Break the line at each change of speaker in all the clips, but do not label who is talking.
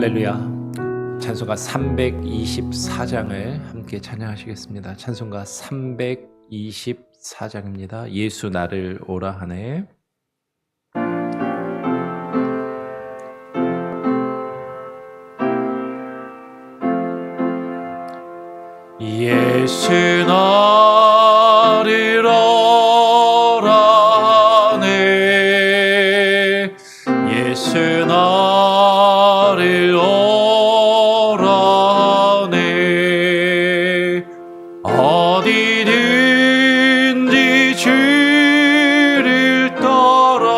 할렐루야. 찬송가 324장을 함께 찬양하시겠습니다. 찬송가 324장입니다. 예수 나를 오라 하네. 예수 나를 오라 하네. 예수 나를 오라 하네. 어디든지 주를 따라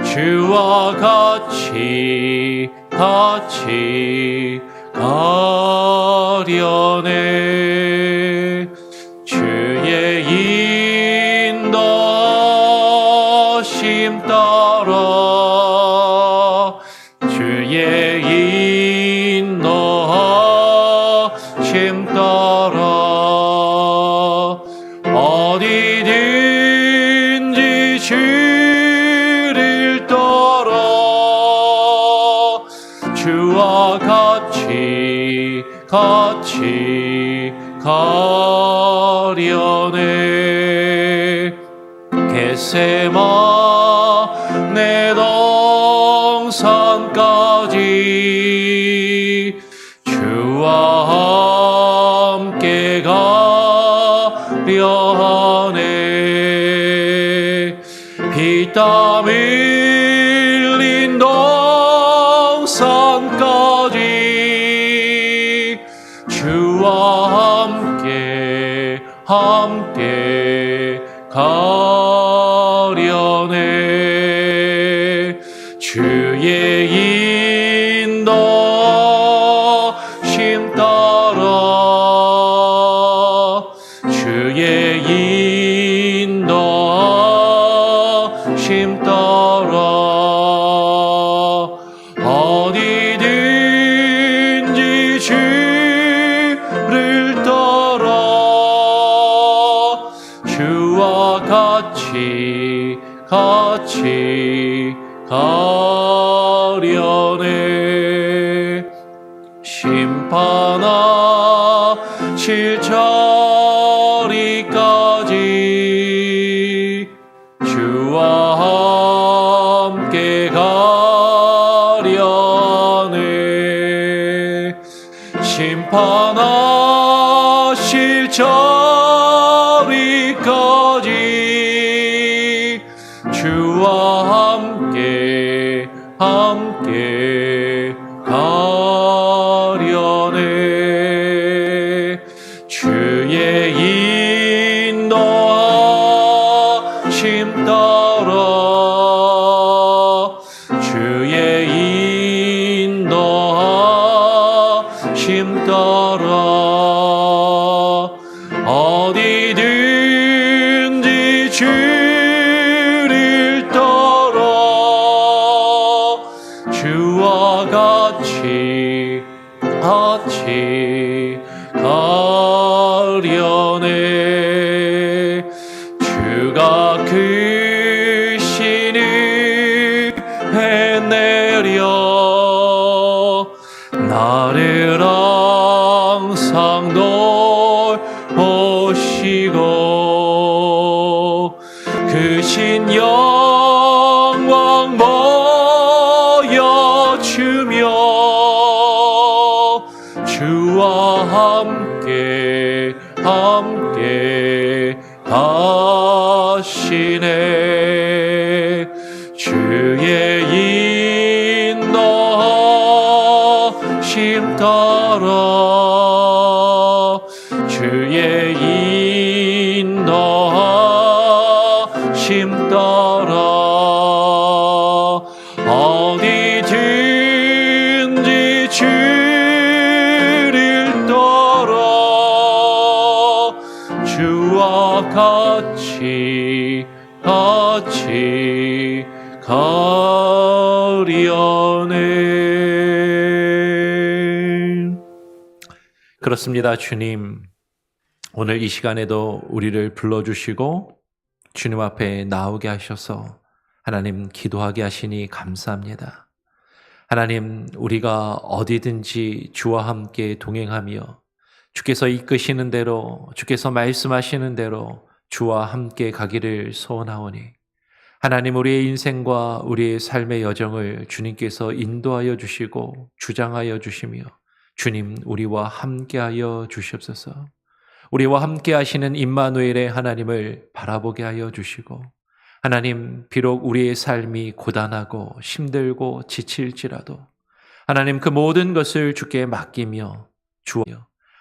주와 같이 가려네. 주의 인도하심 따라 주의 인도하심 따라 어디든지 주를 따라 주와 같이 가려네. 겟세마네 동산까지 주와 함께 가려 하네. 피땀 흘린 동산까지 주와 함께 가려네. 주의 인도하심 따라 주의 인도하심 따라 어디든지 주를 따라 주와 같이 가려네. 심판하실 자리까지 주와 함께 가려네. 심판하실 자리까지 주와 함께 가려네. 주의 인도하심 따라 주의 인도하심 따라 어디든지 주를 따라 주와 같이 가려네. 주가 크신 은혜 내려 나를 항상 돌보시고 크신 영광 보여주며 주와 함께 가시네. 주의 인도하심 따라 주의 인도하심 따라 어디든지 주를 따라 주와 같이 가려네. 그렇습니다. 주님, 오늘 이 시간에도 우리를 불러주시고 주님 앞에 나오게 하셔서 하나님 기도하게 하시니 감사합니다. 하나님, 우리가 어디든지 주와 함께 동행하며 주께서 이끄시는 대로, 주께서 말씀하시는 대로 주와 함께 가기를 소원하오니 하나님, 우리의 인생과 우리의 삶의 여정을 주님께서 인도하여 주시고 주장하여 주시며 주님, 우리와 함께하여 주시옵소서. 우리와 함께 하시는 임마누엘의 하나님을 바라보게 하여 주시고 하나님, 비록 우리의 삶이 고단하고 힘들고 지칠지라도 하나님, 그 모든 것을 주께 맡기며 주어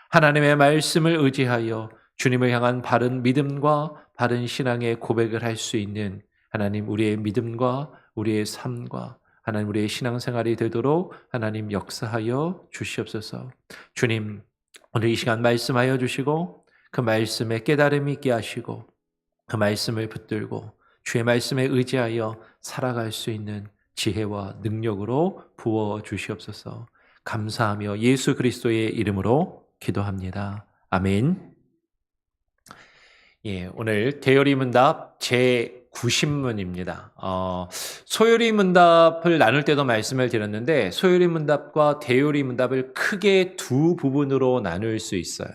하나님의 말씀을 의지하여 주님을 향한 바른 믿음과 바른 신앙의 고백을 할 수 있는 하나님, 우리의 믿음과 우리의 삶과 하나님, 우리의 신앙생활이 되도록 하나님 역사하여 주시옵소서. 주님, 오늘 이 시간 말씀하여 주시고 그 말씀에 깨달음이 있게 하시고 그 말씀을 붙들고 주의 말씀에 의지하여 살아갈 수 있는 지혜와 능력으로 부어 주시옵소서. 감사하며 예수 그리스도의 이름으로 기도합니다. 아멘. 오늘 대요리 문답 제90문입니다. 소요리 문답을 나눌 때도 말씀을 드렸는데 소요리 문답과 대요리 문답을 크게 두 부분으로 나눌 수 있어요.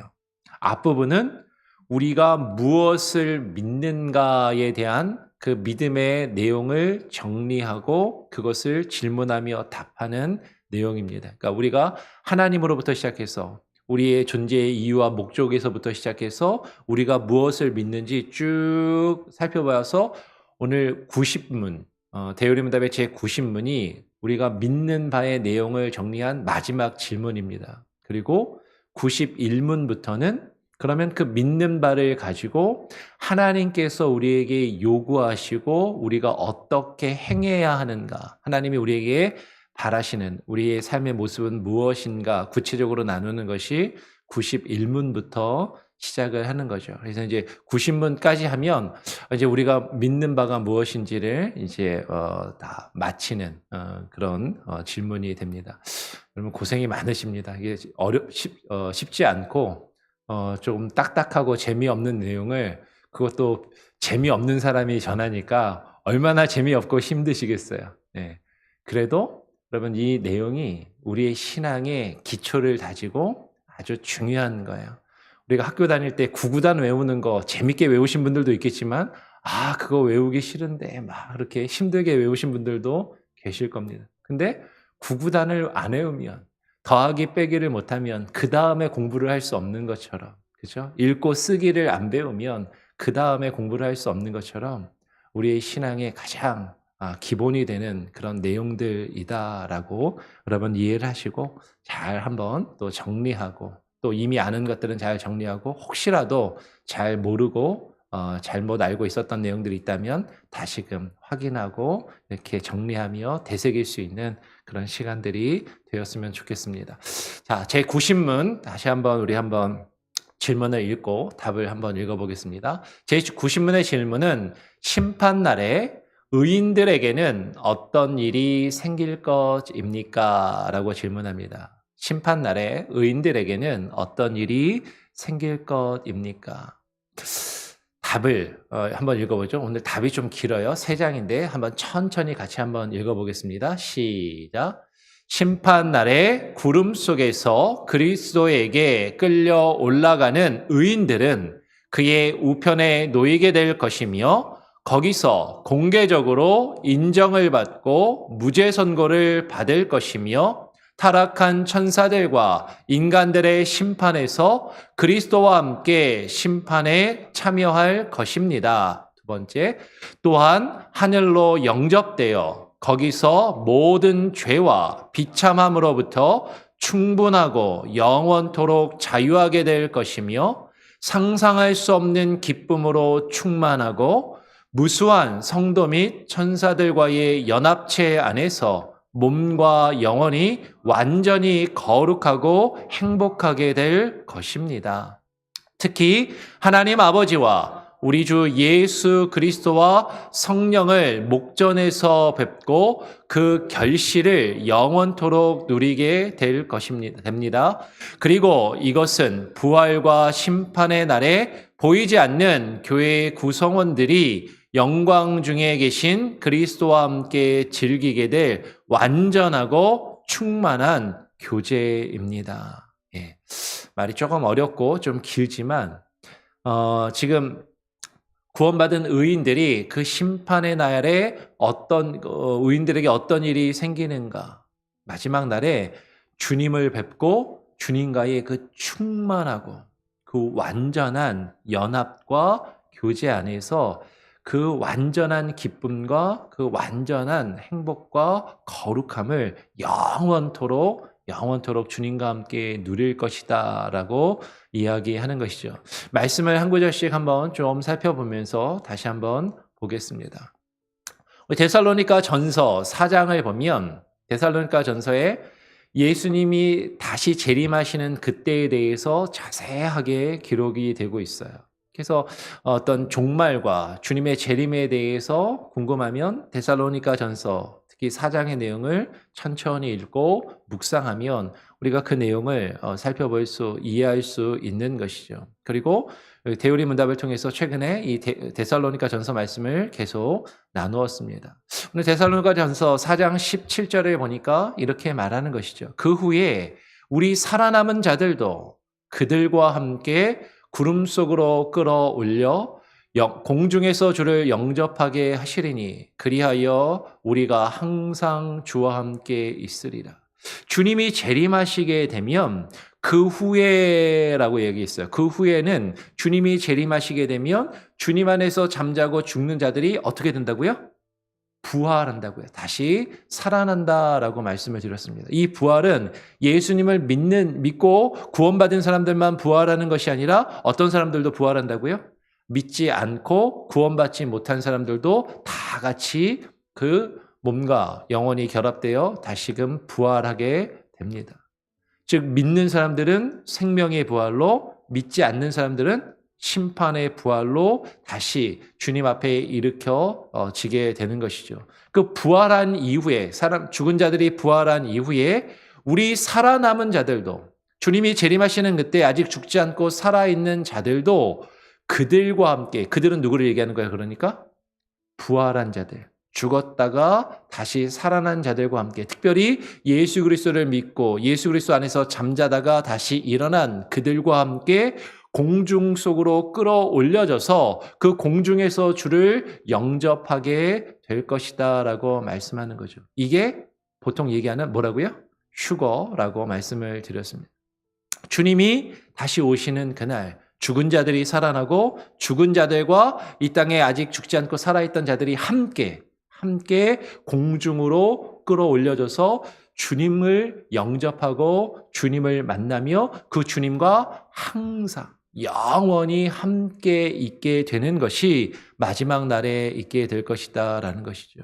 앞부분은 우리가 무엇을 믿는가에 대한 그 믿음의 내용을 정리하고 그것을 질문하며 답하는 내용입니다. 그러니까 우리가 하나님으로부터 시작해서 우리의 존재의 이유와 목적에서부터 시작해서 우리가 무엇을 믿는지 쭉 살펴봐서 오늘 90문, 대요리 문답의 제90문이 우리가 믿는 바의 내용을 정리한 마지막 질문입니다. 그리고 91문부터는 그러면 그 믿는 바를 가지고 하나님께서 우리에게 요구하시고 우리가 어떻게 행해야 하는가, 하나님이 우리에게 바라시는 우리의 삶의 모습은 무엇인가 구체적으로 나누는 것이 91문부터 시작을 하는 거죠. 그래서 이제 90문까지 하면 이제 우리가 믿는 바가 무엇인지를 이제 다 마치는 그런 질문이 됩니다. 여러분 고생이 많으십니다. 이게 쉽지 않고 조금 딱딱하고 재미없는 내용을 그것도 재미없는 사람이 전하니까 얼마나 재미없고 힘드시겠어요. 네. 그래도 여러분 이 내용이 우리의 신앙의 기초를 다지고 아주 중요한 거예요. 우리가 학교 다닐 때 구구단 외우는 거 재밌게 외우신 분들도 있겠지만 그거 외우기 싫은데 막 그렇게 힘들게 외우신 분들도 계실 겁니다. 근데 구구단을 안 외우면 더하기 빼기를 못하면 그 다음에 공부를 할 수 없는 것처럼, 그죠? 읽고 쓰기를 안 배우면 그 다음에 공부를 할 수 없는 것처럼 우리의 신앙의 가장 기본이 되는 그런 내용들이다라고 여러분 이해를 하시고 잘 한번 또 정리하고 또 이미 아는 것들은 잘 정리하고 혹시라도 잘 모르고 잘못 알고 있었던 내용들이 있다면 다시금 확인하고 이렇게 정리하며 되새길 수 있는 그런 시간들이 되었으면 좋겠습니다. 자, 제90문 다시 한번 우리 한번 질문을 읽고 답을 한번 읽어보겠습니다. 제90문의 질문은 심판날에 의인들에게는 어떤 일이 생길 것입니까? 라고 질문합니다. 심판날에 의인들에게는 어떤 일이 생길 것입니까? 답을 한번 읽어보죠. 오늘 답이 좀 길어요. 3장인데 한번 천천히 같이 한번 읽어보겠습니다. 시작. 심판날에 구름 속에서 그리스도에게 끌려 올라가는 의인들은 그의 우편에 놓이게 될 것이며 거기서 공개적으로 인정을 받고 무죄 선고를 받을 것이며 타락한 천사들과 인간들의 심판에서 그리스도와 함께 심판에 참여할 것입니다. 두 번째, 또한 하늘로 영접되어 거기서 모든 죄와 비참함으로부터 충분하고 영원토록 자유하게 될 것이며 상상할 수 없는 기쁨으로 충만하고 무수한 성도 및 천사들과의 연합체 안에서 몸과 영혼이 완전히 거룩하고 행복하게 될 것입니다. 특히 하나님 아버지와 우리 주 예수 그리스도와 성령을 목전에서 뵙고 그 결실을 영원토록 누리게 될 됩니다. 그리고 이것은 부활과 심판의 날에 보이지 않는 교회의 구성원들이 영광 중에 계신 그리스도와 함께 즐기게 될 완전하고 충만한 교제입니다. 예. 말이 조금 어렵고 좀 길지만 지금 구원받은 의인들이 그 심판의 날에 의인들에게 어떤 일이 생기는가? 마지막 날에 주님을 뵙고 주님과의 그 충만하고 그 완전한 연합과 교제 안에서 그 완전한 기쁨과 그 완전한 행복과 거룩함을 영원토록 주님과 함께 누릴 것이다 라고 이야기하는 것이죠. 말씀을 한 구절씩 한번 좀 살펴보면서 다시 한번 보겠습니다. 데살로니가 전서 4장을 보면 데살로니가 전서에 예수님이 다시 재림하시는 그때에 대해서 자세하게 기록이 되고 있어요. 그래서 어떤 종말과 주님의 재림에 대해서 궁금하면 데살로니가 전서 특히 4장의 내용을 천천히 읽고 묵상하면 우리가 그 내용을 이해할 수 있는 것이죠. 그리고 대우리 문답을 통해서 최근에 이 데살로니가 전서 말씀을 계속 나누었습니다. 오늘 데살로니가 전서 4장 17절을 보니까 이렇게 말하는 것이죠. 그 후에 우리 살아남은 자들도 그들과 함께 구름 속으로 끌어올려 공중에서 주를 영접하게 하시리니 그리하여 우리가 항상 주와 함께 있으리라. 주님이 재림하시게 되면 그 후에라고 얘기했어요. 그 후에는 주님이 재림하시게 되면 주님 안에서 잠자고 죽는 자들이 어떻게 된다고요? 부활한다고요. 다시 살아난다라고 말씀을 드렸습니다. 이 부활은 예수님을 믿고 구원받은 사람들만 부활하는 것이 아니라 어떤 사람들도 부활한다고요? 믿지 않고 구원받지 못한 사람들도 다 같이 그 몸과 영혼이 결합되어 다시금 부활하게 됩니다. 즉 믿는 사람들은 생명의 부활로, 믿지 않는 사람들은 심판의 부활로 다시 주님 앞에 일으켜지게 되는 것이죠. 그 부활한 이후에 죽은 자들이 부활한 이후에 우리 살아남은 자들도 주님이 재림하시는 그때 아직 죽지 않고 살아있는 자들도 그들과 함께, 그들은 누구를 얘기하는 거예요? 그러니까 부활한 자들, 죽었다가 다시 살아난 자들과 함께, 특별히 예수 그리스도를 믿고 예수 그리스도 안에서 잠자다가 다시 일어난 그들과 함께 공중 속으로 끌어올려져서 그 공중에서 주를 영접하게 될 것이다 라고 말씀하는 거죠. 이게 보통 얘기하는 뭐라고요? 휴거라고 말씀을 드렸습니다. 주님이 다시 오시는 그날 죽은 자들이 살아나고 죽은 자들과 이 땅에 아직 죽지 않고 살아있던 자들이 함께 공중으로 끌어올려져서 주님을 영접하고 주님을 만나며 그 주님과 항상 영원히 함께 있게 되는 것이 마지막 날에 있게 될 것이다 라는 것이죠.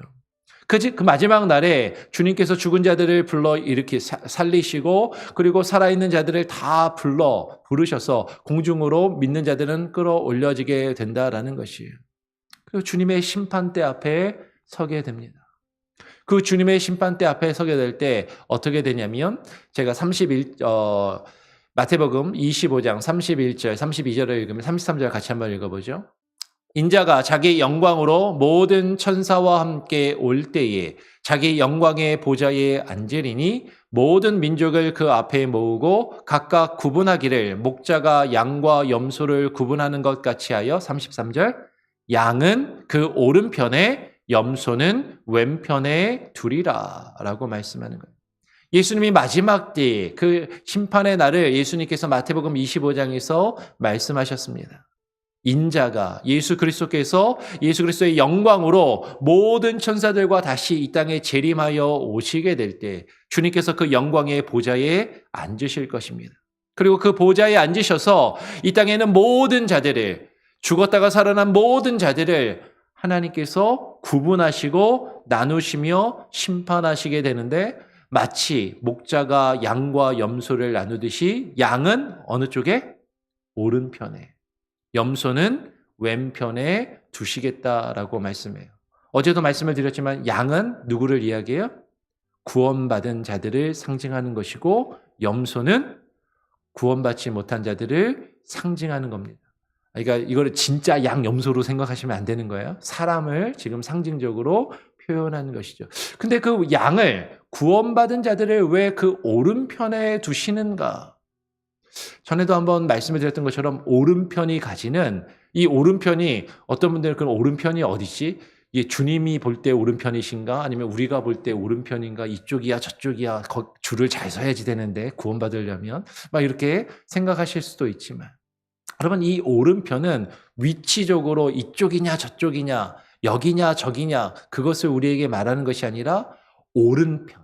그 마지막 날에 주님께서 죽은 자들을 불러 이렇게 살리시고 그리고 살아있는 자들을 다 부르셔서 공중으로 믿는 자들은 끌어올려지게 된다라는 것이에요. 그리고 주님의 심판대 앞에 서게 됩니다. 그 주님의 심판대 앞에 서게 될 때 어떻게 되냐면 제가 마태복음 25장 31절, 32절을 읽으면 33절 같이 한번 읽어보죠. 인자가 자기 영광으로 모든 천사와 함께 올 때에 자기 영광의 보좌에 앉으리니 모든 민족을 그 앞에 모으고 각각 구분하기를 목자가 양과 염소를 구분하는 것 같이 하여 33절 양은 그 오른편에 염소는 왼편에 두리라 라고 말씀하는 거예요. 예수님이 마지막 때 그 심판의 날을 예수님께서 마태복음 25장에서 말씀하셨습니다. 인자가 예수 그리스도께서 예수 그리스도의 영광으로 모든 천사들과 다시 이 땅에 재림하여 오시게 될 때 주님께서 그 영광의 보좌에 앉으실 것입니다. 그리고 그 보좌에 앉으셔서 이 땅에는 모든 자들을 죽었다가 살아난 모든 자들을 하나님께서 구분하시고 나누시며 심판하시게 되는데 마치 목자가 양과 염소를 나누듯이 양은 어느 쪽에? 오른편에, 염소는 왼편에 두시겠다라고 말씀해요. 어제도 말씀을 드렸지만 양은 누구를 이야기해요? 구원받은 자들을 상징하는 것이고 염소는 구원받지 못한 자들을 상징하는 겁니다. 그러니까 이거를 진짜 양 염소로 생각하시면 안 되는 거예요. 사람을 지금 상징적으로 표현한 것이죠. 근데 그 양을 구원받은 자들을 왜 그 오른편에 두시는가? 전에도 한번 말씀을 드렸던 것처럼 오른편이 가지는 이 오른편이 어떤 분들은 그 오른편이 어디지? 이게 주님이 볼 때 오른편이신가? 아니면 우리가 볼 때 오른편인가? 이쪽이야 저쪽이야 줄을 잘 서야지 되는데 구원받으려면 막 이렇게 생각하실 수도 있지만 여러분 이 오른편은 위치적으로 이쪽이냐 저쪽이냐 여기냐 저기냐 그것을 우리에게 말하는 것이 아니라 오른편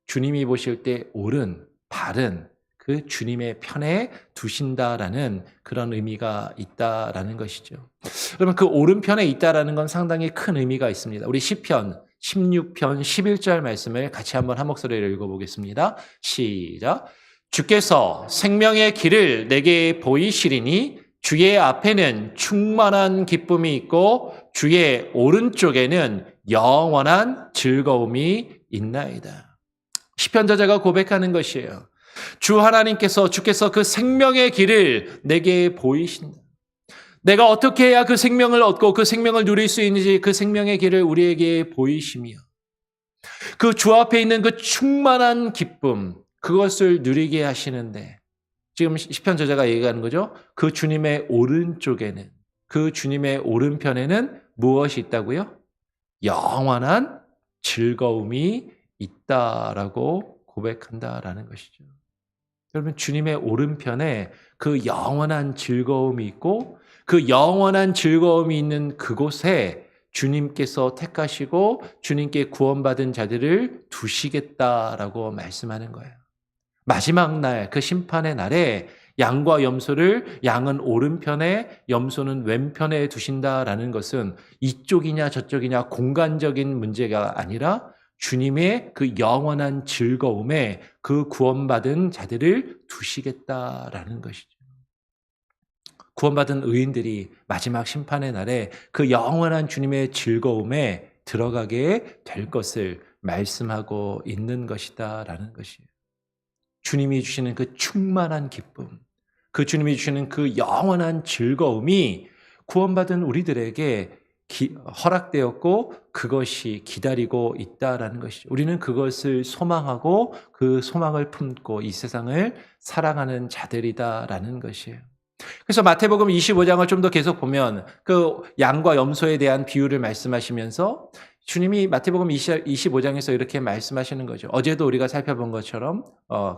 주님이 보실 때 옳은 바른 그 주님의 편에 두신다라는 그런 의미가 있다라는 것이죠. 그러면 그 오른편에 있다라는 건 상당히 큰 의미가 있습니다. 우리 시편 16편 11절 말씀을 같이 한번 한 목소리로 읽어보겠습니다. 시작. 주께서 생명의 길을 내게 보이시리니 주의 앞에는 충만한 기쁨이 있고 주의 오른쪽에는 영원한 즐거움이 있나이다. 시편 저자가 고백하는 것이에요. 주께서 그 생명의 길을 내게 보이신다. 내가 어떻게 해야 그 생명을 얻고 그 생명을 누릴 수 있는지 그 생명의 길을 우리에게 보이시며 그 주 앞에 있는 그 충만한 기쁨 그것을 누리게 하시는데 지금 시편 저자가 얘기하는 거죠. 그 주님의 오른쪽에는 그 주님의 오른편에는 무엇이 있다고요? 영원한 즐거움이 있다라고 고백한다라는 것이죠. 여러분 주님의 오른편에 그 영원한 즐거움이 있고 그 영원한 즐거움이 있는 그곳에 주님께서 택하시고 주님께 구원받은 자들을 두시겠다라고 말씀하는 거예요. 마지막 날 그 심판의 날에 양과 염소를 양은 오른편에 염소는 왼편에 두신다라는 것은 이쪽이냐 저쪽이냐 공간적인 문제가 아니라 주님의 그 영원한 즐거움에 그 구원받은 자들을 두시겠다라는 것이죠. 구원받은 의인들이 마지막 심판의 날에 그 영원한 주님의 즐거움에 들어가게 될 것을 말씀하고 있는 것이다라는 것이에요. 주님이 주시는 그 충만한 기쁨, 그 주님이 주시는 그 영원한 즐거움이 구원받은 우리들에게 허락되었고 그것이 기다리고 있다라는 것이죠. 우리는 그것을 소망하고 그 소망을 품고 이 세상을 사랑하는 자들이다라는 것이에요. 그래서 마태복음 25장을 좀 더 계속 보면 그 양과 염소에 대한 비유를 말씀하시면서 주님이 마태복음 25장에서 이렇게 말씀하시는 거죠. 어제도 우리가 살펴본 것처럼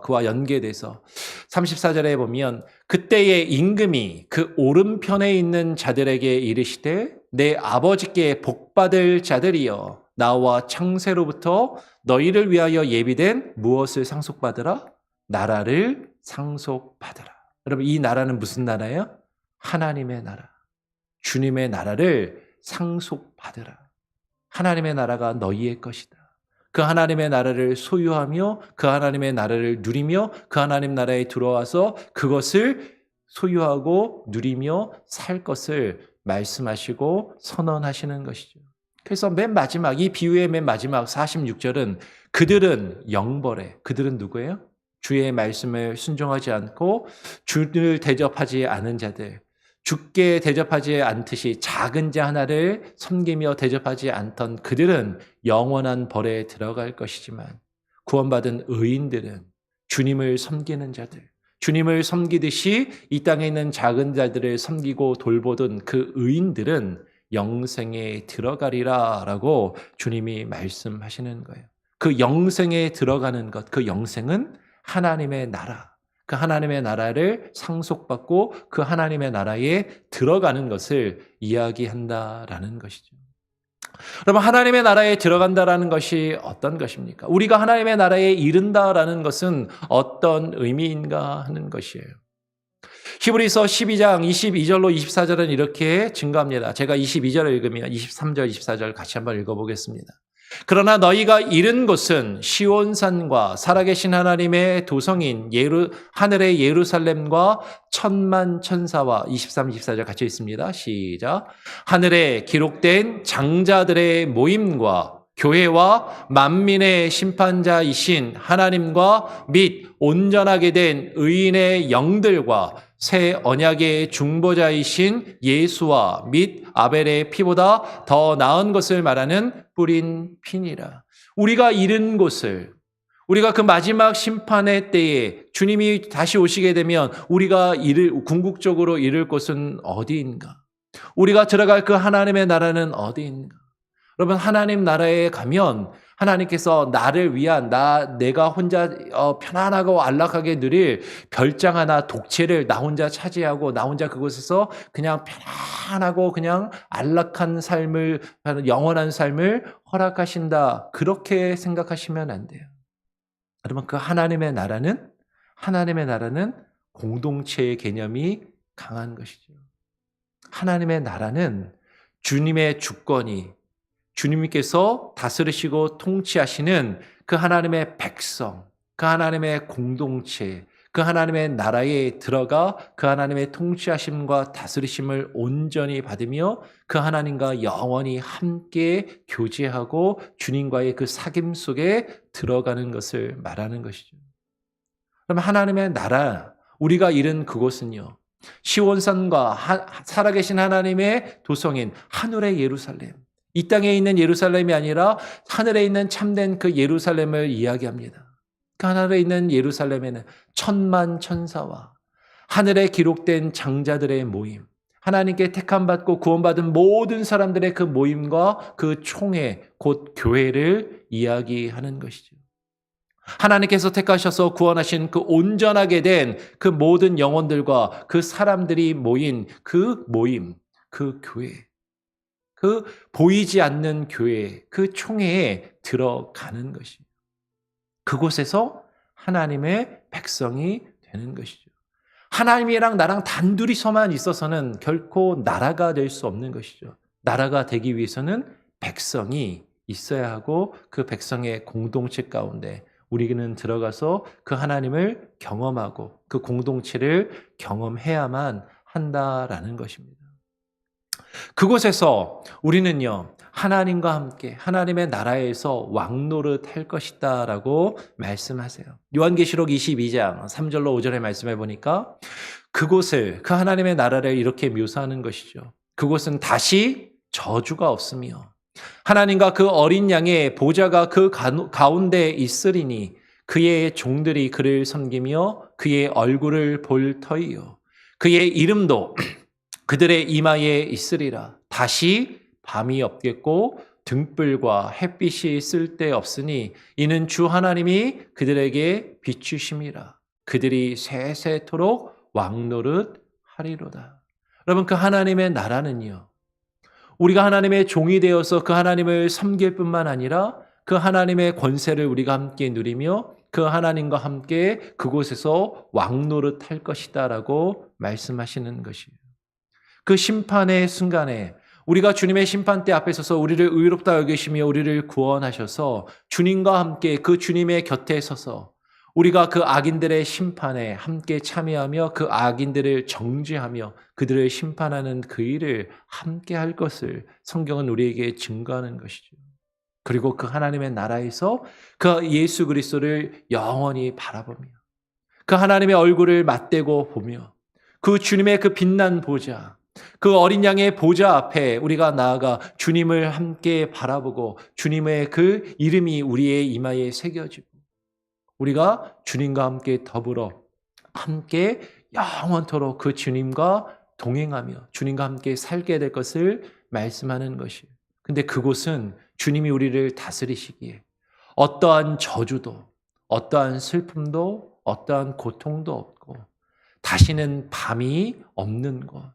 그와 연계돼서 34절에 보면 그때의 임금이 그 오른편에 있는 자들에게 이르시되 내 아버지께 복받을 자들이여 나와 창세로부터 너희를 위하여 예비된 무엇을 상속받으라? 나라를 상속받으라. 여러분 이 나라는 무슨 나라예요? 하나님의 나라. 주님의 나라를 상속받으라. 하나님의 나라가 너희의 것이다. 그 하나님의 나라를 소유하며 그 하나님의 나라를 누리며 그 하나님 나라에 들어와서 그것을 소유하고 누리며 살 것을 말씀하시고 선언하시는 것이죠. 그래서 맨 마지막 이 비유의 맨 마지막 46절은 그들은 영벌에 그들은 누구예요? 주의 말씀을 순종하지 않고 주를 대접하지 않은 자들 주께 대접하지 않듯이 작은 자 하나를 섬기며 대접하지 않던 그들은 영원한 벌에 들어갈 것이지만 구원받은 의인들은 주님을 섬기는 자들 주님을 섬기듯이 이 땅에 있는 작은 자들을 섬기고 돌보던 그 의인들은 영생에 들어가리라 라고 주님이 말씀하시는 거예요. 그 영생에 들어가는 것, 그 영생은 하나님의 나라, 그 하나님의 나라를 상속받고 그 하나님의 나라에 들어가는 것을 이야기한다라는 것이죠. 그러면 하나님의 나라에 들어간다라는 것이 어떤 것입니까? 우리가 하나님의 나라에 이른다라는 것은 어떤 의미인가 하는 것이에요. 히브리서 12장 22절로 24절은 이렇게 증거합니다. 제가 22절을 읽으면 23절, 24절 같이 한번 읽어보겠습니다. 그러나 너희가 이른 곳은 시온산과 살아계신 하나님의 도성인 하늘의 예루살렘과 천만 천사와 23, 24절 같이 있습니다. 시작. 하늘에 기록된 장자들의 모임과 교회와 만민의 심판자이신 하나님과 및 온전하게 된 의인의 영들과 새 언약의 중보자이신 예수와 및 아벨의 피보다 더 나은 것을 말하는 뿌린 피니라. 우리가 잃은 곳을, 우리가 그 마지막 심판의 때에 주님이 다시 오시게 되면 우리가 궁극적으로 잃을 곳은 어디인가? 우리가 들어갈 그 하나님의 나라는 어디인가? 여러분, 하나님 나라에 가면 하나님께서 나를 위한 내가 혼자 편안하고 안락하게 누릴 별장 하나 독채를 나 혼자 차지하고 나 혼자 그곳에서 그냥 편안하고 그냥 안락한 삶을, 영원한 삶을 허락하신다. 그렇게 생각하시면 안 돼요. 여러분, 그 하나님의 나라는 공동체의 개념이 강한 것이죠. 하나님의 나라는 주님의 주권이, 주님께서 다스리시고 통치하시는 그 하나님의 백성, 그 하나님의 공동체, 그 하나님의 나라에 들어가 그 하나님의 통치하심과 다스리심을 온전히 받으며 그 하나님과 영원히 함께 교제하고 주님과의 그 사귐 속에 들어가는 것을 말하는 것이죠. 그럼 하나님의 나라, 우리가 잃은 그곳은요, 시온산과 살아계신 하나님의 도성인 하늘의 예루살렘, 이 땅에 있는 예루살렘이 아니라 하늘에 있는 참된 그 예루살렘을 이야기합니다. 그 하늘에 있는 예루살렘에는 천만 천사와 하늘에 기록된 장자들의 모임, 하나님께 택함받고 구원받은 모든 사람들의 그 모임과 그 총회, 곧 교회를 이야기하는 것이죠. 하나님께서 택하셔서 구원하신 그 온전하게 된 그 모든 영혼들과 그 사람들이 모인 그 모임, 그 교회, 그 보이지 않는 교회, 그 총회에 들어가는 것이죠. 그곳에서 하나님의 백성이 되는 것이죠. 하나님이랑 나랑 단둘이서만 있어서는 결코 나라가 될 수 없는 것이죠. 나라가 되기 위해서는 백성이 있어야 하고 그 백성의 공동체 가운데 우리는 들어가서 그 하나님을 경험하고 그 공동체를 경험해야만 한다라는 것입니다. 그곳에서 우리는요, 하나님과 함께 하나님의 나라에서 왕노릇 할 것이다 라고 말씀하세요. 요한계시록 22장 3절로 5절의 말씀해 보니까 그곳을, 그 하나님의 나라를 이렇게 묘사하는 것이죠. 그곳은 다시 저주가 없으며 하나님과 그 어린 양의 보좌가 그 가운데 있으리니 그의 종들이 그를 섬기며 그의 얼굴을 볼 터이요 그의 이름도 그들의 이마에 있으리라. 다시 밤이 없겠고 등불과 햇빛이 쓸데없으니 이는 주 하나님이 그들에게 비추심이라. 그들이 세세토록 왕노릇 하리로다. 여러분, 그 하나님의 나라는요, 우리가 하나님의 종이 되어서 그 하나님을 섬길 뿐만 아니라 그 하나님의 권세를 우리가 함께 누리며 그 하나님과 함께 그곳에서 왕노릇 할 것이다 라고 말씀하시는 것이에요. 그 심판의 순간에 우리가 주님의 심판대 앞에 서서 우리를 의롭다 여기시며 우리를 구원하셔서 주님과 함께 그 주님의 곁에 서서 우리가 그 악인들의 심판에 함께 참여하며 그 악인들을 정죄하며 그들을 심판하는 그 일을 함께 할 것을 성경은 우리에게 증거하는 것이죠. 그리고 그 하나님의 나라에서 그 예수 그리스도를 영원히 바라보며 그 하나님의 얼굴을 맞대고 보며 그 주님의 그 빛난 보좌, 그 어린 양의 보좌 앞에 우리가 나아가 주님을 함께 바라보고 주님의 그 이름이 우리의 이마에 새겨지고 우리가 주님과 함께 더불어 함께 영원토록 그 주님과 동행하며 주님과 함께 살게 될 것을 말씀하는 것이에요. 근데 그곳은 주님이 우리를 다스리시기에 어떠한 저주도, 어떠한 슬픔도, 어떠한 고통도 없고 다시는 밤이 없는 것.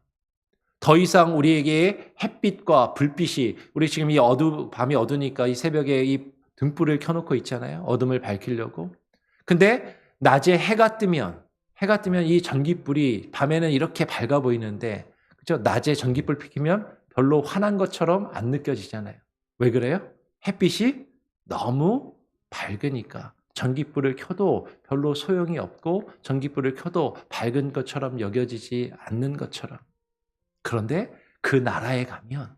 더 이상 우리에게 햇빛과 불빛이, 우리 지금 밤이 어두니까 이 새벽에 이 등불을 켜놓고 있잖아요. 어둠을 밝히려고. 근데 낮에 해가 뜨면 이 전깃불이 밤에는 이렇게 밝아 보이는데, 그죠? 낮에 전깃불 피키면 별로 환한 것처럼 안 느껴지잖아요. 왜 그래요? 햇빛이 너무 밝으니까. 전깃불을 켜도 별로 소용이 없고 전깃불을 켜도 밝은 것처럼 여겨지지 않는 것처럼. 그런데 그 나라에 가면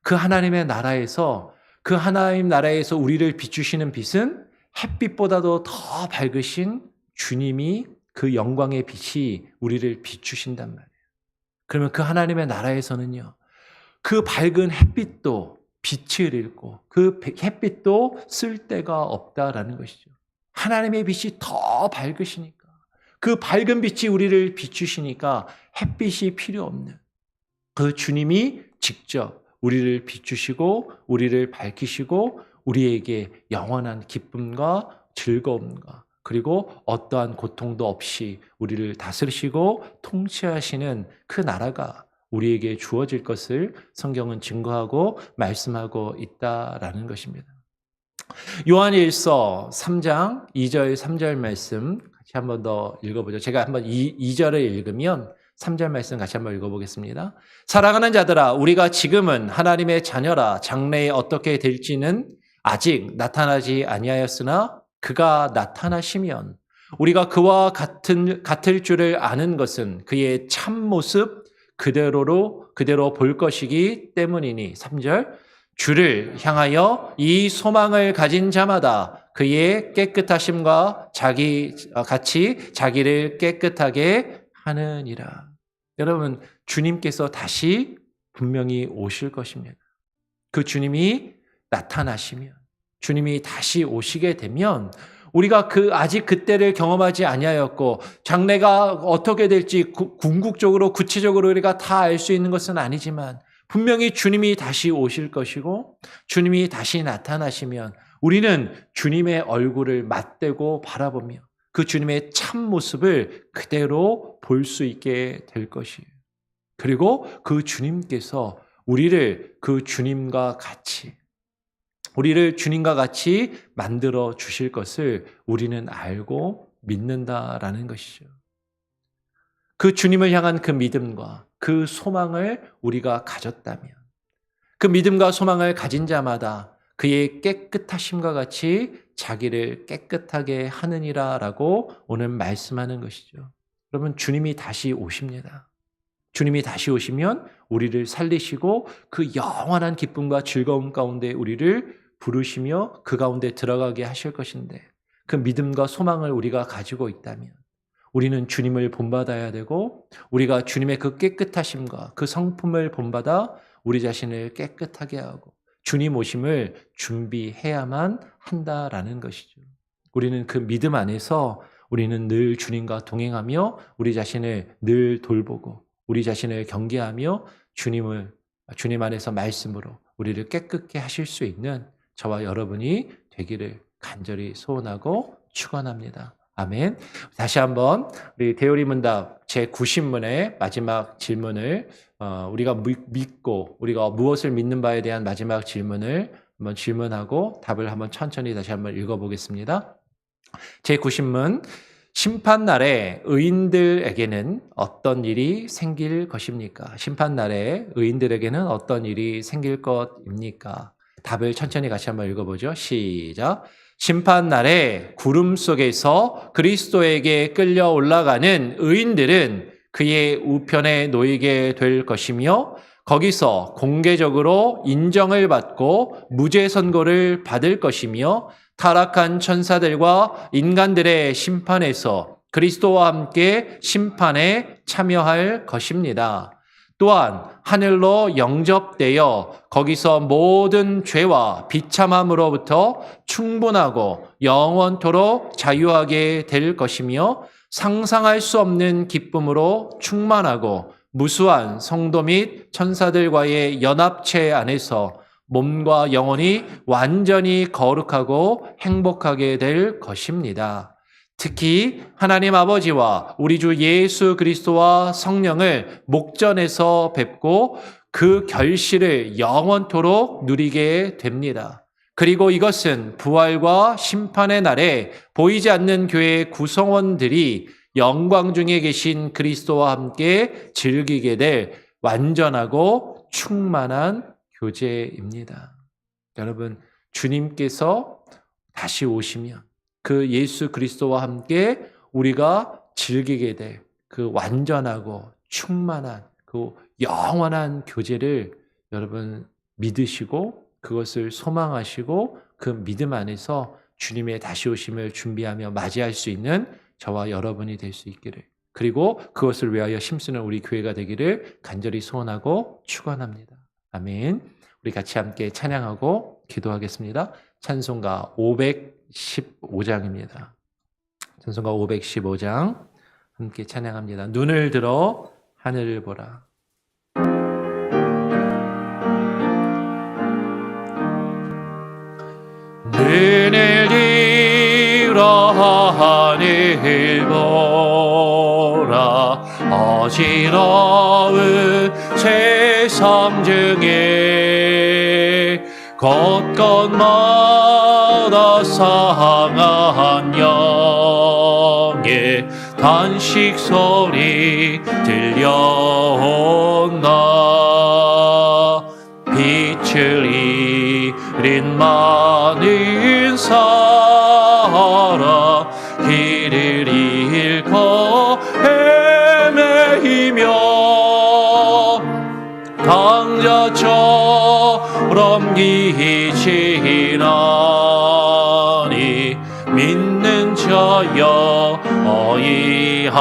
그 하나님의 나라에서 그 하나님 나라에서 우리를 비추시는 빛은 햇빛보다도 더 밝으신 주님이 그 영광의 빛이 우리를 비추신단 말이에요. 그러면 그 하나님의 나라에서는요, 그 밝은 햇빛도 빛을 잃고 그 햇빛도 쓸데가 없다라는 것이죠. 하나님의 빛이 더 밝으시니까, 그 밝은 빛이 우리를 비추시니까 햇빛이 필요 없는 그 주님이 직접 우리를 비추시고 우리를 밝히시고 우리에게 영원한 기쁨과 즐거움과 그리고 어떠한 고통도 없이 우리를 다스리시고 통치하시는 그 나라가 우리에게 주어질 것을 성경은 증거하고 말씀하고 있다라는 것입니다. 요한일서 3장 2절 3절 말씀 같이 한번 더 읽어보죠. 제가 한번 2절을 읽으면 3절 말씀 같이 한번 읽어보겠습니다. 사랑하는 자들아, 우리가 지금은 하나님의 자녀라. 장래에 어떻게 될지는 아직 나타나지 아니하였으나 그가 나타나시면 우리가 그와 같을 줄을 아는 것은 그의 참모습 그대로 볼 것이기 때문이니. 3절, 주를 향하여 이 소망을 가진 자마다 그의 깨끗하심과 같이 자기를 깨끗하게 하느니라. 여러분, 주님께서 다시 분명히 오실 것입니다. 그 주님이 나타나시면, 주님이 다시 오시게 되면 우리가 아직 그때를 경험하지 아니하였고 장래가 어떻게 될지 궁극적으로 구체적으로 우리가 다 알 수 있는 것은 아니지만 분명히 주님이 다시 오실 것이고 주님이 다시 나타나시면 우리는 주님의 얼굴을 맞대고 바라보며 그 주님의 참모습을 그대로 볼 수 있게 될 것이에요. 그리고 그 주님께서 우리를 주님과 같이 만들어 주실 것을 우리는 알고 믿는다라는 것이죠. 그 주님을 향한 그 믿음과 그 소망을 우리가 가졌다면, 그 믿음과 소망을 가진 자마다 그의 깨끗하심과 같이 자기를 깨끗하게 하느니라라고 오늘 말씀하는 것이죠. 여러분, 주님이 다시 오십니다. 주님이 다시 오시면 우리를 살리시고 그 영원한 기쁨과 즐거움 가운데 우리를 부르시며 그 가운데 들어가게 하실 것인데, 그 믿음과 소망을 우리가 가지고 있다면 우리는 주님을 본받아야 되고 우리가 주님의 그 깨끗하심과 그 성품을 본받아 우리 자신을 깨끗하게 하고 주님 오심을 준비해야만 한다라는 것이죠. 우리는 그 믿음 안에서 우리는 늘 주님과 동행하며 우리 자신을 늘 돌보고 우리 자신을 경계하며 주님 안에서 말씀으로 우리를 깨끗게 하실 수 있는 저와 여러분이 되기를 간절히 소원하고 축원합니다. 아멘. 다시 한번 우리 대요리 문답 제90문의 마지막 질문을 우리가 믿고 우리가 무엇을 믿는 바에 대한 마지막 질문을 한번 질문하고 답을 한번 천천히 다시 한번 읽어보겠습니다. 제90문, 심판날에 의인들에게는 어떤 일이 생길 것입니까? 심판날에 의인들에게는 어떤 일이 생길 것입니까? 답을 천천히 같이 한번 읽어보죠. 시작. 심판날에 구름 속에서 그리스도에게 끌려 올라가는 의인들은 그의 우편에 놓이게 될 것이며 거기서 공개적으로 인정을 받고 무죄 선고를 받을 것이며 타락한 천사들과 인간들의 심판에서 그리스도와 함께 심판에 참여할 것입니다. 또한 하늘로 영접되어 거기서 모든 죄와 비참함으로부터 충분하고 영원토록 자유하게 될 것이며 상상할 수 없는 기쁨으로 충만하고 무수한 성도 및 천사들과의 연합체 안에서 몸과 영혼이 완전히 거룩하고 행복하게 될 것입니다. 특히 하나님 아버지와 우리 주 예수 그리스도와 성령을 목전에서 뵙고 그 결실을 영원토록 누리게 됩니다. 그리고 이것은 부활과 심판의 날에 보이지 않는 교회의 구성원들이 영광 중에 계신 그리스도와 함께 즐기게 될 완전하고 충만한 교제입니다. 여러분, 주님께서 다시 오시면 그 예수 그리스도와 함께 우리가 즐기게 될 그 완전하고 충만한 그 영원한 교제를 여러분 믿으시고 그것을 소망하시고 그 믿음 안에서 주님의 다시 오심을 준비하며 맞이할 수 있는 저와 여러분이 될 수 있기를, 그리고 그것을 위하여 힘쓰는 우리 교회가 되기를 간절히 소원하고 축원합니다. 아멘. 우리 같이 함께 찬양하고 기도하겠습니다. 찬송가 515장입니다. 찬송가 515장 함께 찬양합니다. 눈을 들어 하늘을 보라. 눈을 들어 하늘 보라. 어지러운 세상 중에 곳곳마다 상한 영의 단식 소리 들려온다. 빛을 잃은 많은 사람, 길을 잃고 헤매이며 강자처럼 기지나니 믿는 자여 어이할꼬.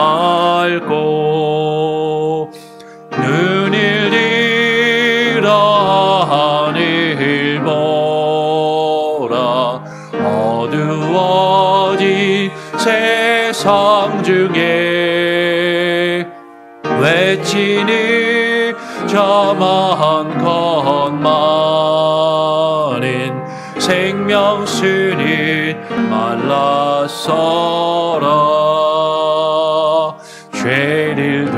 눈을 들어 하늘 보라. 어두워진 세상 중에 외치는 자만 것만은 생명수는 말랐어라. 죄를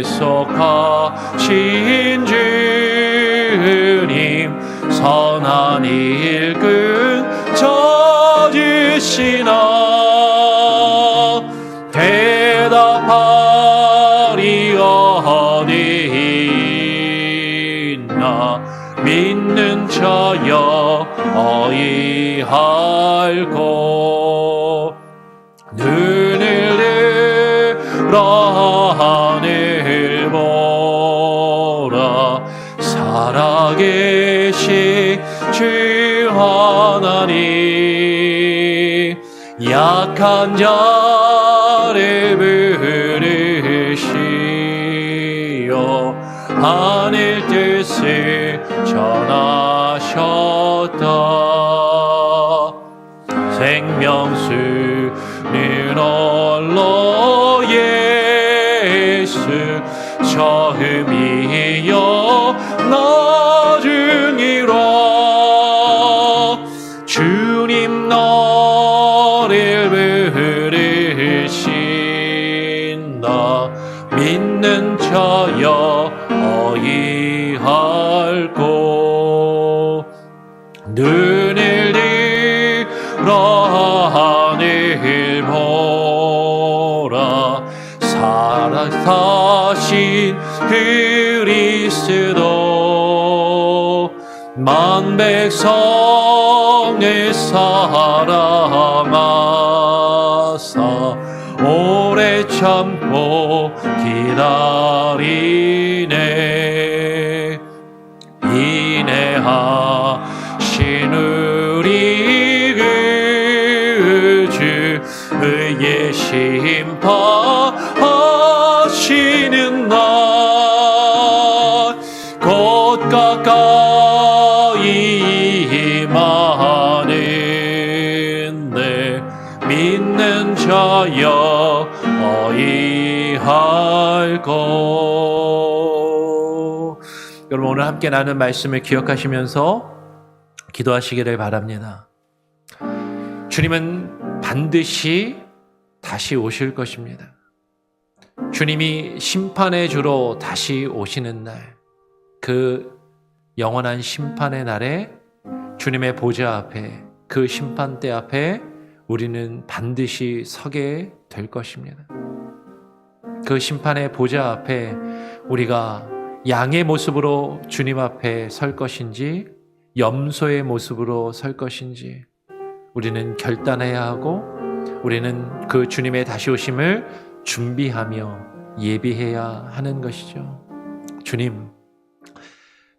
되속하신 주님, 선한 일꾼 찾으시나. 대답하리 어디 있나. 믿는 자여 어이할꼬. 눈을 들어 하늘 보라. 살아계신 주 하나님, 약한 자를 부르시어 하늘 뜻을 전하셨다. 생명수는 홀로 예수, 처음이요 나중이라. 주님 너를 부르신다. 믿는 자여 어이할꼬. 눈을 들어 하늘 보라. 살아사신 그리스도, 만 백성을 사랑하사 오래 참고 기다리네. 인내하신 우리 그 주의 심판하시는 날 곧 가까이 임하는데 믿는 자여 어이할꼬. 여러분, 오늘 함께 나눈 말씀을 기억하시면서 기도하시기를 바랍니다. 주님은 반드시 다시 오실 것입니다. 주님이 심판의 주로 다시 오시는 날, 그 영원한 심판의 날에 주님의 보좌 앞에, 그 심판대 앞에 우리는 반드시 서게 될 것입니다. 그 심판의 보좌 앞에 우리가 양의 모습으로 주님 앞에 설 것인지 염소의 모습으로 설 것인지 우리는 결단해야 하고, 우리는 그 주님의 다시 오심을 준비하며 예비해야 하는 것이죠. 주님,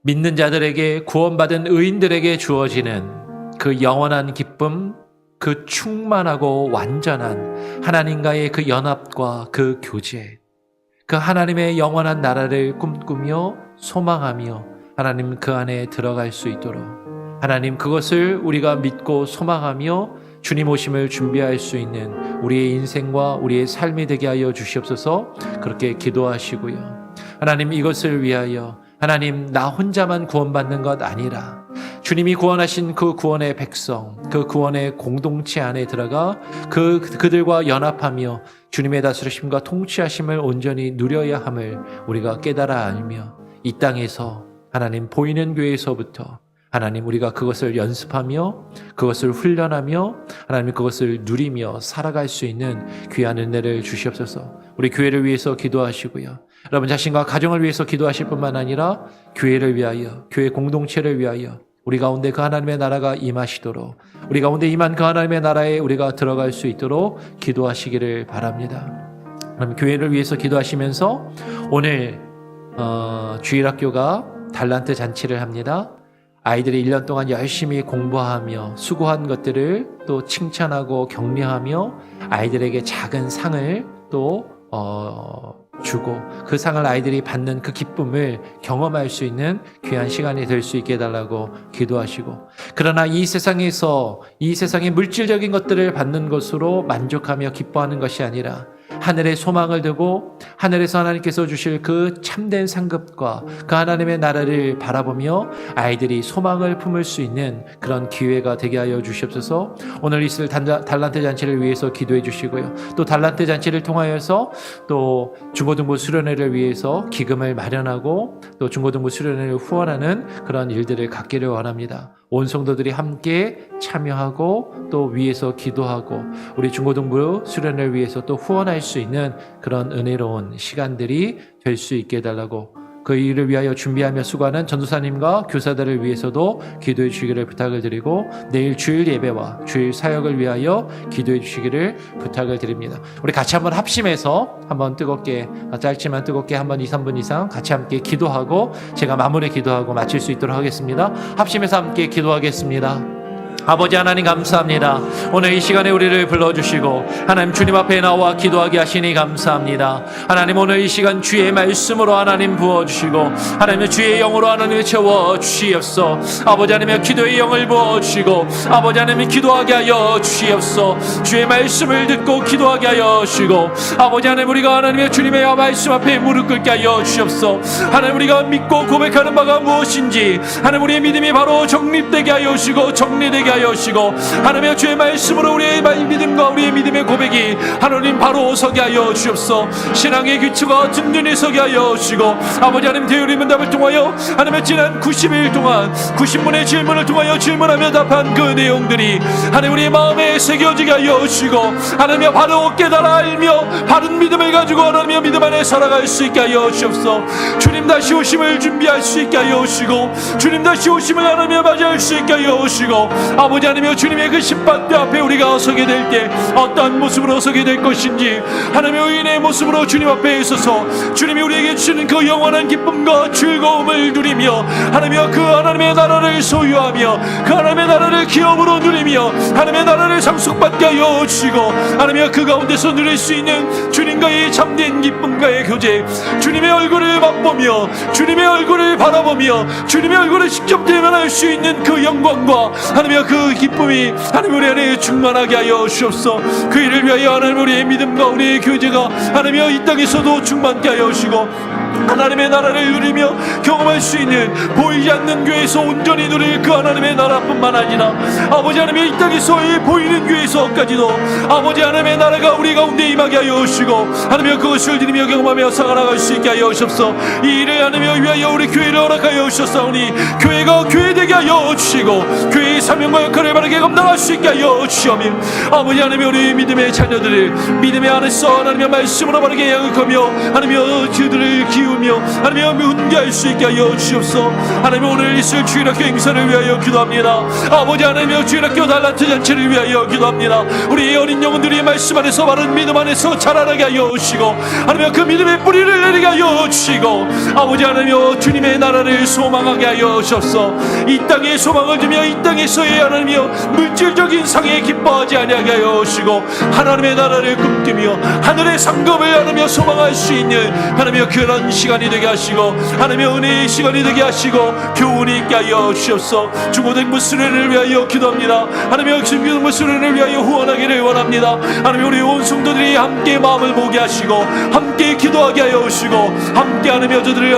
믿는 자들에게, 구원받은 의인들에게 주어지는 그 영원한 기쁨, 그 충만하고 완전한 하나님과의 그 연합과 그 교제, 그 하나님의 영원한 나라를 꿈꾸며 소망하며 하나님 그 안에 들어갈 수 있도록 하나님 그것을 우리가 믿고 소망하며 주님 오심을 준비할 수 있는 우리의 인생과 우리의 삶이 되게 하여 주시옵소서. 그렇게 기도하시고요. 하나님 이것을 위하여 하나님 나 혼자만 구원받는 것 아니라 주님이 구원하신 그 구원의 백성, 그 구원의 공동체 안에 들어가 그들과 연합하며 주님의 다스리심과 통치하심을 온전히 누려야 함을 우리가 깨달아 알며 이 땅에서 하나님 보이는 교회에서부터 하나님 우리가 그것을 연습하며 그것을 훈련하며 하나님 그것을 누리며 살아갈 수 있는 귀한 은혜를 주시옵소서. 우리 교회를 위해서 기도하시고요. 여러분 자신과 가정을 위해서 기도하실 뿐만 아니라 교회를 위하여, 교회 공동체를 위하여 우리 가운데 그 하나님의 나라가 임하시도록 우리 가운데 임한 그 하나님의 나라에 우리가 들어갈 수 있도록 기도하시기를 바랍니다. 그럼 교회를 위해서 기도하시면서 오늘 주일학교가 달란트 잔치를 합니다. 아이들이 1년 동안 열심히 공부하며 수고한 것들을 또 칭찬하고 격려하며 아이들에게 작은 상을 또 주고 그 상을 아이들이 받는 그 기쁨을 경험할 수 있는 귀한 시간이 될 수 있게 해달라고 기도하시고, 그러나 이 세상에서 이 세상의 물질적인 것들을 받는 것으로 만족하며 기뻐하는 것이 아니라 하늘의 소망을 두고 하늘에서 하나님께서 주실 그 참된 상급과 그 하나님의 나라를 바라보며 아이들이 소망을 품을 수 있는 그런 기회가 되게 하여 주시옵소서. 오늘 있을 달란트 잔치를 위해서 기도해 주시고요. 또 달란트 잔치를 통하여서 또 중고등부 수련회를 위해서 기금을 마련하고 또 중고등부 수련회를 후원하는 그런 일들을 갖기를 원합니다. 온 성도들이 함께 참여하고 또 위에서 기도하고 우리 중고등부 수련을 위해서 또 후원할 수 있는 그런 은혜로운 시간들이 될 수 있게 해달라고, 그 일을 위하여 준비하며 수고하는 전도사님과 교사들을 위해서도 기도해 주시기를 부탁을 드리고 내일 주일 예배와 주일 사역을 위하여 기도해 주시기를 부탁을 드립니다. 우리 같이 한번 합심해서 한번 뜨겁게, 짧지만 뜨겁게 한번 2, 3분 이상 같이 함께 기도하고 제가 마무리 기도하고 마칠 수 있도록 하겠습니다. 합심해서 함께 기도하겠습니다. 아버지 하나님 감사합니다. 오늘 이 시간에 우리를 불러주시고 하나님 주님 앞에 나와 기도하게 하시니 감사합니다. 하나님 오늘 이 시간 주의 말씀으로 하나님 부어주시고 하나님의 주의 영으로 하나님 채워주시옵소. 아버지 하나님의 기도의 영을 부어주시고 아버지 하나님 기도하게 하여 주시옵소. 주의 말씀을 듣고 기도하게 하여 주시고 아버지 하나님 우리가 하나님의 주님의 말씀 앞에 무릎 꿇게 하여 주시옵소. 하나님 우리가 믿고 고백하는 바가 무엇인지 하나님 우리의 믿음이 바로 정립되게 하여 주시고 정리되게 하여 주시고 하나님의 주의 말씀으로 우리의 믿음과 우리의 믿음의 고백이 하나님 바로 서게 하여 주옵소. 신앙의 기초가 든든히 서게 하여 주시고 아버지 하나님 대우리 문답을 통하여 하나님의 지난 90일 동안 90분의 질문을 통하여 질문하며 답한 그 내용들이 하나님 우리의 마음에 새겨지게 하여 주시고 하나님의 바로 깨달아 알며 바른 믿음을 가지고 하나님의 믿음 안에 살아갈 수 있게 하여 주옵소. 주님 다시 오심을 준비할 수 있게 하여 주시고 주님 다시 오심을 하나님의 맞이할 수 있게 하여 주시고 아버지 하나님의 주님의 그 심판대 앞에 우리가 서게 될 때 어떠한 모습으로 서게 될 것인지 하나님의 의인의 모습으로 주님 앞에 있어서 주님이 우리에게 주시는 그 영원한 기쁨과 즐거움을 누리며 하나님의 그 하나님의 나라를 소유하며 그 하나님의 나라를 기업으로 누리며 하나님의 나라를 상속받게 하여 주시고 하나님의 그 가운데서 누릴 수 있는 주님과의 참된 기쁨과의 교제, 주님의 얼굴을 맛보며 주님의 얼굴을 바라보며 주님의 얼굴을 직접 대면할 수 있는 그 영광과 하나님의 그 기쁨이 하나님 우리 안에 충만하게 하여 주옵소. 그 일을 위하여 하나님 우리의 믿음과 우리의 교제가 하나님의 이 땅에서도 충만케 하여 주시고 하나님의 나라를 누리며 경험할 수 있는 보이지 않는 교회에서 온전히 누릴 그 하나님의 나라뿐만 아니라 아버지 하나님의 이 땅에서의 보이는 교회에서까지도 아버지 하나님의 나라가 우리 가운데 임하게 하여 주시고 하나님의 그것을 드리며 경험하며 살아나갈 수 있게 하여 주옵소. 이 일을 하나님의 위하여 우리 교회를 허락하여 주셨사오니 교회가 교회되게 하여 주시고 교회의 사명과 역할을 바르게 감당할 수 있게 하여 주시오며 아버지 하나님의 우리 믿음의 자녀들을 믿음의 안에서 하나님의 말씀으로 바르게 양육하며 하나님의 저들을 키우며 하나님의 훈계할 수 있게 하여 주시옵소. 하나님 오늘 있을 주일학교 행사를 위하여 기도합니다. 아버지 하나님의 주일학교 달란트 잔치를 위하여 기도합니다. 우리 어린 영혼들이 말씀 안에서 바른 믿음 안에서 자라나게 하여 주시고 하나님의 그 믿음의 뿌리를 내리게 하여 주시고 아버지 하나님의 주님의 나라를 소망하게 하여 주옵소. 이 땅에 소망을 두며 이 땅에서의 하나님이여 물질적인 상에 기뻐하지 아니하게 하여 오시고 하나님의 나라를 꿈꾸며 하늘의 상급을 하나님이여 소망할 수 있는 하나님이여 그런 시간이 되게 하시고 하나님이여 은혜의 시간이 되게 하시고 교훈이 있게 하여 주옵소서. 중고등부 수련을 위하여 기도합니다. 하나님이여 중고등부 수련을 위하여 후원하기를 원합니다. 하나님 우리 온 성도들이 함께 마음을 모게 하시고 함께 기도하게 하여 오시고 함께 하나님이여 저들을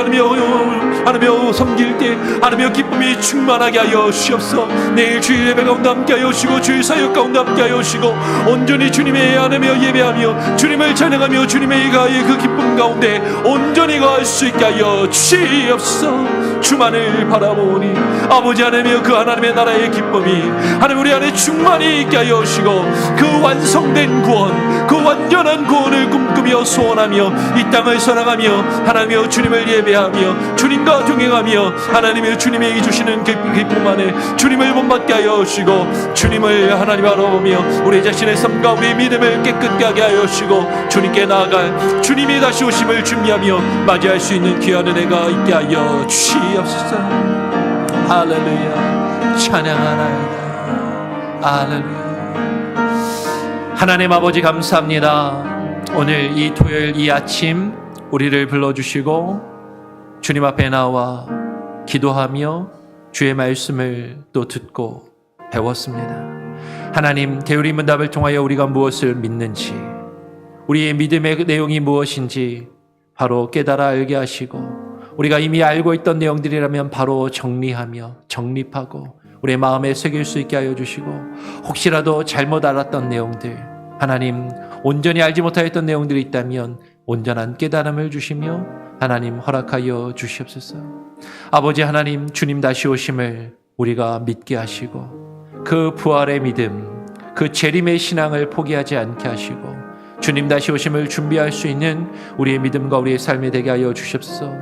하나님이여 섬길 때 하나님이여 기쁨이 충만하게 하여 주옵소서. 내일 주일 예배 가운데 함께 하여 오시고 주일 사역 가운데 함께 하여 오시고 온전히 주님의 하나님이여 예배하며 주님을 찬양하며 주님의 가의 그 기쁨 가운데 온전히 거할 수 있게 하여 주시옵소서. 주만을 바라보니 아버지 하나님이여 그 하나님의 나라의 기쁨이 하나님 우리 안에 충만히 있게 하여 오시고 그 완성된 구원 그 완전한 구원을 꿈꾸며 소원하며 이 땅을 살아가며 하나님이여 주님을 예배하며 주님과 동행하며 하나님이여 주님이 주시는 기쁨 안에 주님을 본받게 하여 오시고 주님을 하나님 바라보며 우리 자신의 삶과 우리 믿음을 깨끗게 하게 하여 오시고 주님께 나아갈 주님이 다시 오심을 준비하며 맞이할 수 있는 귀한 은혜가 있게 하여 주시옵소서. 할렐루야 찬양하나이다. 할렐루야. 하나님 아버지 감사합니다. 오늘 이 토요일 이 아침 우리를 불러주시고 주님 앞에 나와 기도하며 주의 말씀을 또 듣고 배웠습니다. 하나님 대우리 문답을 통하여 우리가 무엇을 믿는지 우리의 믿음의 내용이 무엇인지 바로 깨달아 알게 하시고 우리가 이미 알고 있던 내용들이라면 바로 정리하며 정립하고 우리의 마음에 새길 수 있게 하여 주시고 혹시라도 잘못 알았던 내용들 하나님 온전히 알지 못하였던 내용들이 있다면 온전한 깨달음을 주시며 하나님 허락하여 주시옵소서. 아버지 하나님 주님 다시 오심을 우리가 믿게 하시고 그 부활의 믿음 그 재림의 신앙을 포기하지 않게 하시고 주님 다시 오심을 준비할 수 있는 우리의 믿음과 우리의 삶이 되게 하여 주시옵소서.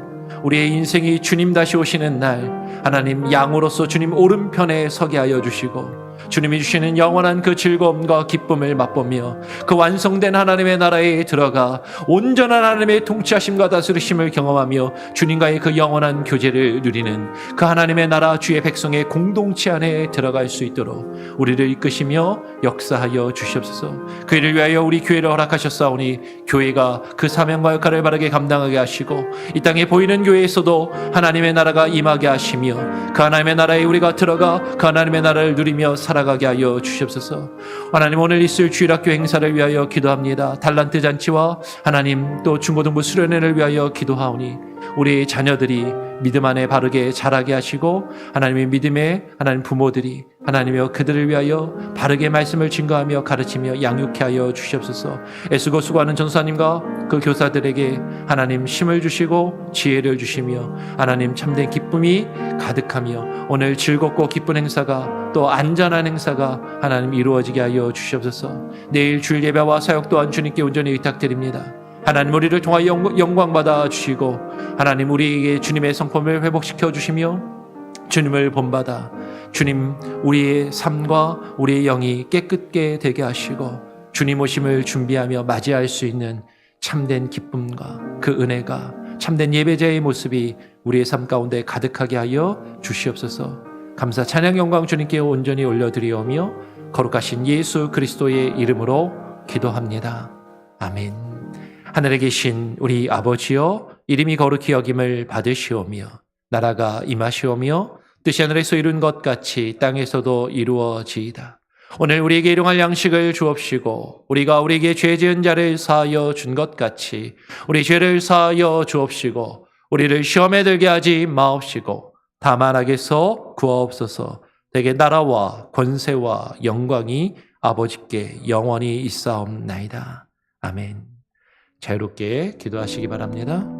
우리의 인생이 주님 다시 오시는 날 하나님 양으로서 주님 오른편에 서게 하여 주시고 주님이 주시는 영원한 그 즐거움과 기쁨을 맛보며 그 완성된 하나님의 나라에 들어가 온전한 하나님의 통치하심과 다스리심을 경험하며 주님과의 그 영원한 교제를 누리는 그 하나님의 나라 주의 백성의 공동체 안에 들어갈 수 있도록 우리를 이끄시며 역사하여 주시옵소서. 그 일을 위하여 우리 교회를 허락하셨사오니 교회가 그 사명과 역할을 바르게 감당하게 하시고 이 땅에 보이는 교회에서도 하나님의 나라가 임하게 하시며 그 하나님의 나라에 우리가 들어가 그 하나님의 나라를 누리며 살아가게 하여 주시옵소서. 하나님 오늘 있을 주일학교 행사를 위하여 기도합니다. 달란트 잔치와 하나님 또 중고등부 수련회를 위하여 기도하오니 우리 자녀들이 믿음 안에 바르게 자라게 하시고 하나님의 믿음의 하나님 부모들이 하나님이여 그들을 위하여 바르게 말씀을 증거하며 가르치며 양육케 하여 주시옵소서. 애쓰고 수고하는 전사님과 그 교사들에게 하나님 힘을 주시고 지혜를 주시며 하나님 참된 기쁨이 가득하며 오늘 즐겁고 기쁜 행사가 또 안전한 행사가 하나님 이루어지게 하여 주시옵소서. 내일 주일 예배와 사역 또한 주님께 온전히 의탁드립니다. 하나님 우리를 통하여 영광 받아 주시고 하나님 우리에게 주님의 성품을 회복시켜 주시며 주님을 본받아 주님 우리의 삶과 우리의 영이 깨끗게 되게 하시고 주님 오심을 준비하며 맞이할 수 있는 참된 기쁨과 그 은혜가 참된 예배자의 모습이 우리의 삶 가운데 가득하게 하여 주시옵소서. 감사 찬양 영광 주님께 온전히 올려드리오며 거룩하신 예수 그리스도의 이름으로 기도합니다. 아멘. 하늘에 계신 우리 아버지여 이름이 거룩히 여김을 받으시오며 나라가 임하시오며 뜻이 하늘에서 이룬 것 같이 땅에서도 이루어지이다. 오늘 우리에게 일용할 양식을 주옵시고 우리가 우리에게 죄 지은 자를 사하여 준 것 같이 우리 죄를 사하여 주옵시고 우리를 시험에 들게 하지 마옵시고 다만 악에서 구하옵소서. 대개 나라와 권세와 영광이 아버지께 영원히 있사옵나이다. 아멘. 자유롭게 기도하시기 바랍니다.